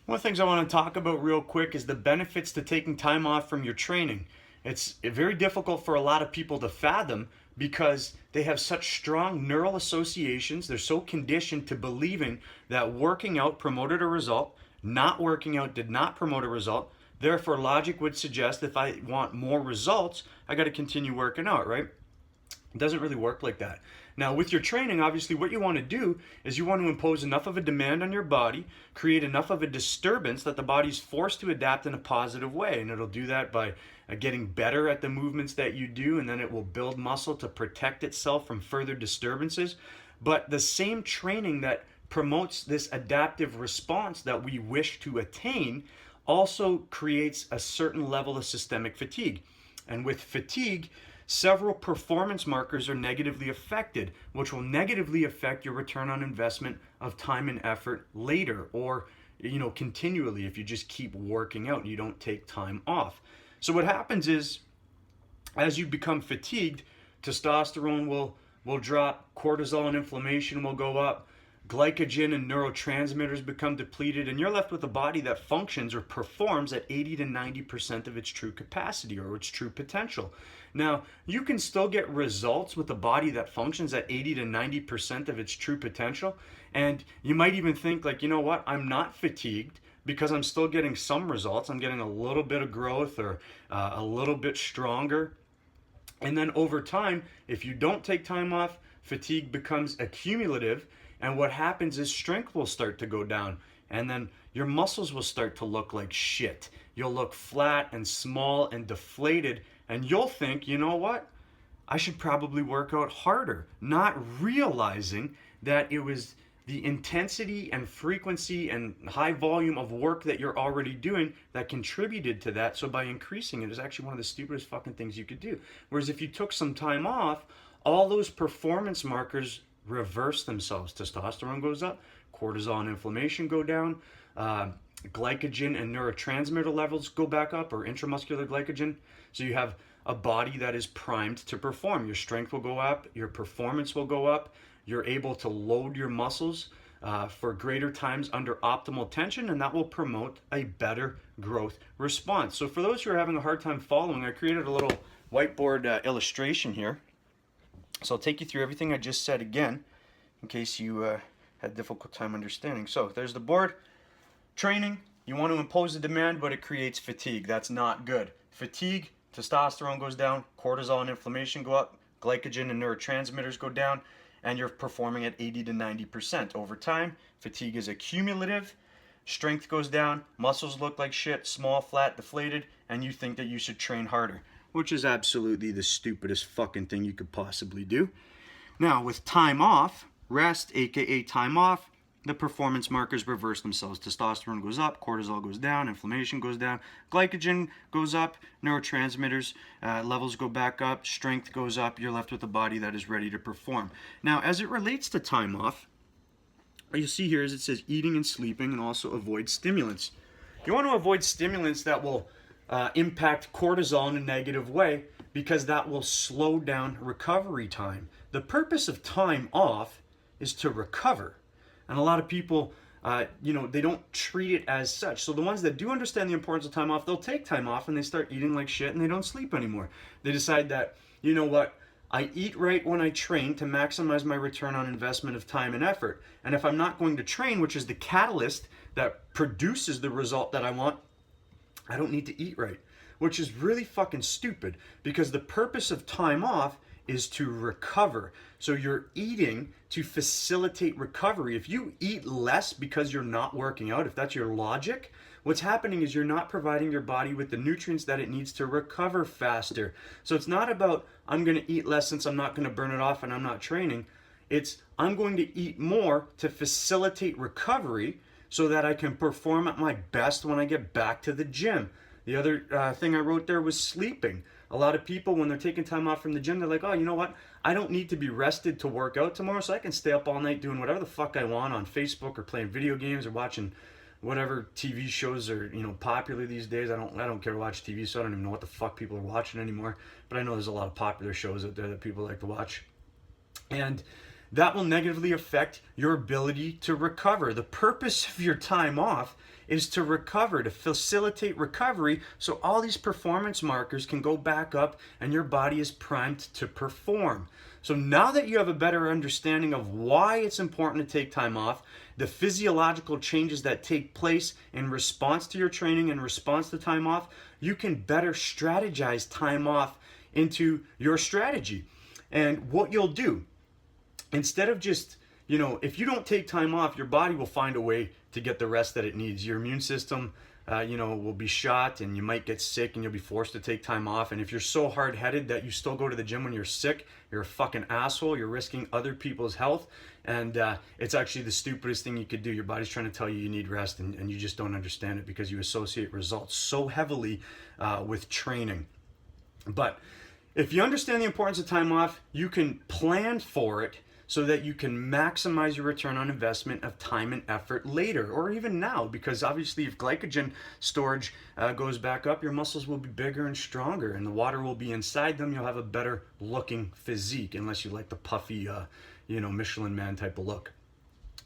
One of the things I want to talk about real quick is the benefits to taking time off from your training. It's very difficult for a lot of people to fathom because they have such strong neural associations. They're so conditioned to believing that working out promoted a result, not working out did not promote a result. Therefore, logic would suggest if I want more results, I got to continue working out, right? It doesn't really work like that. Now, with your training, obviously, what you want to do is you want to impose enough of a demand on your body, create enough of a disturbance that the body's forced to adapt in a positive way. And it'll do that by getting better at the movements that you do, and then it will build muscle to protect itself from further disturbances. But the same training that promotes this adaptive response that we wish to attain also creates a certain level of systemic fatigue. And with fatigue, several performance markers are negatively affected, which will negatively affect your return on investment of time and effort later, or continually if you just keep working out and you don't take time off. So what happens is, as you become fatigued, testosterone will drop, cortisol and inflammation will go up, glycogen and neurotransmitters become depleted, and you're left with a body that functions or performs at 80 to 90% of its true capacity or its true potential. Now, you can still get results with a body that functions at 80 to 90% of its true potential, and you might even think like, you know what, I'm not fatigued because I'm still getting some results. I'm getting a little bit of growth or a little bit stronger. And then over time, if you don't take time off, fatigue becomes accumulative, and what happens is strength will start to go down, and then your muscles will start to look like shit. You'll look flat and small and deflated, and you'll think, you know what? I should probably work out harder, not realizing that it was the intensity and frequency and high volume of work that you're already doing that contributed to that. So by increasing it is actually one of the stupidest fucking things you could do. Whereas if you took some time off, all those performance markers reverse themselves. Testosterone goes up, cortisol and inflammation go down, glycogen and neurotransmitter levels go back up, or intramuscular glycogen. So you have a body that is primed to perform. Your strength will go up, your performance will go up, you're able to load your muscles for greater times under optimal tension, and that will promote a better growth response. So for those who are having a hard time following, I created a little whiteboard illustration here. So I'll take you through everything I just said again, in case you had a difficult time understanding. So there's the board. Training, you want to impose a demand, but it creates fatigue. That's not good. Fatigue, testosterone goes down, cortisol and inflammation go up, glycogen and neurotransmitters go down, and you're performing at 80 to 90%. Over time, fatigue is accumulative, strength goes down, muscles look like shit, small, flat, deflated, and you think that you should train harder, which is absolutely the stupidest fucking thing you could possibly do. Now, with time off, rest, aka time off, the performance markers reverse themselves. Testosterone goes up, cortisol goes down, inflammation goes down, glycogen goes up, neurotransmitters levels go back up, strength goes up, you're left with a body that is ready to perform. Now, as it relates to time off, what you see here is it says eating and sleeping, and also avoid stimulants. You want to avoid stimulants that will impact cortisol in a negative way, because that will slow down recovery time. The purpose of time off is to recover. And a lot of people, they don't treat it as such. So the ones that do understand the importance of time off, they'll take time off and they start eating like shit and they don't sleep anymore. They decide that, you know what, I eat right when I train to maximize my return on investment of time and effort. And if I'm not going to train, which is the catalyst that produces the result that I want, I don't need to eat right. Which is really fucking stupid, because the purpose of time off is to recover. So you're eating to facilitate recovery. If you eat less because you're not working out, if that's your logic, what's happening is you're not providing your body with the nutrients that it needs to recover faster. So it's not about, I'm going to eat less since I'm not going to burn it off and I'm not training. It's, I'm going to eat more to facilitate recovery so that I can perform at my best when I get back to the gym. The other thing I wrote there was sleeping. A lot of people, when they're taking time off from the gym, they're like, oh, you know what? I don't need to be rested to work out tomorrow, so I can stay up all night doing whatever the fuck I want on Facebook, or playing video games, or watching whatever TV shows are, popular these days. I don't care to watch TV, so I don't even know what the fuck people are watching anymore. But I know there's a lot of popular shows out there that people like to watch. And that will negatively affect your ability to recover. The purpose of your time off is to recover, to facilitate recovery, so all these performance markers can go back up and your body is primed to perform. So now that you have a better understanding of why it's important to take time off, the physiological changes that take place in response to your training, in response to time off, you can better strategize time off into your strategy. And what you'll do, instead of just, if you don't take time off, your body will find a way to get the rest that it needs. Your immune system, will be shot, and you might get sick, and you'll be forced to take time off. And if you're so hard-headed that you still go to the gym when you're sick, you're a fucking asshole. You're risking other people's health, and it's actually the stupidest thing you could do. Your body's trying to tell you need rest, and you just don't understand it because you associate results so heavily with training. But if you understand the importance of time off, you can plan for it so that you can maximize your return on investment of time and effort later, or even now, because obviously if glycogen storage goes back up, your muscles will be bigger and stronger, and the water will be inside them. You'll have a better looking physique, unless you like the puffy, Michelin man type of look.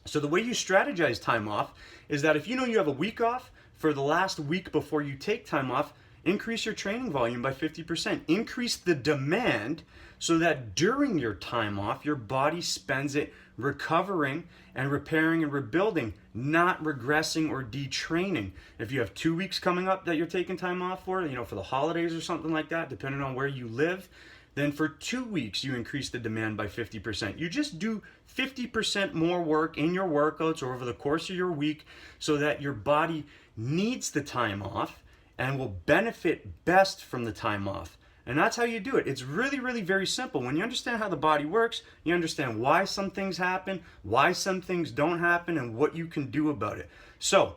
So the way you strategize time off is that if you have a week off, for the last week before you take time off, increase your training volume by 50%. Increase the demand so that during your time off, your body spends it recovering and repairing and rebuilding, not regressing or detraining. If you have 2 weeks coming up that you're taking time off for the holidays or something like that, depending on where you live, then for 2 weeks you increase the demand by 50%. You just do 50% more work in your workouts or over the course of your week so that your body needs the time off and will benefit best from the time off. And that's how you do it. It's really, really very simple. When you understand how the body works, you understand why some things happen, why some things don't happen, and what you can do about it. So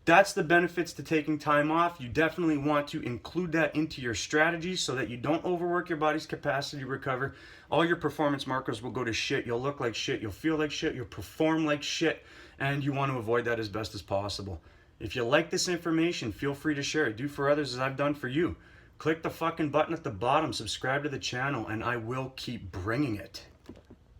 that's the benefits to taking time off. You definitely want to include that into your strategy so that you don't overwork your body's capacity to recover. All your performance markers will go to shit. You'll look like shit. You'll feel like shit. You'll perform like shit. And you want to avoid that as best as possible. If you like this information, feel free to share it. Do for others as I've done for you. Click the fucking button at the bottom, subscribe to the channel, and I will keep bringing it.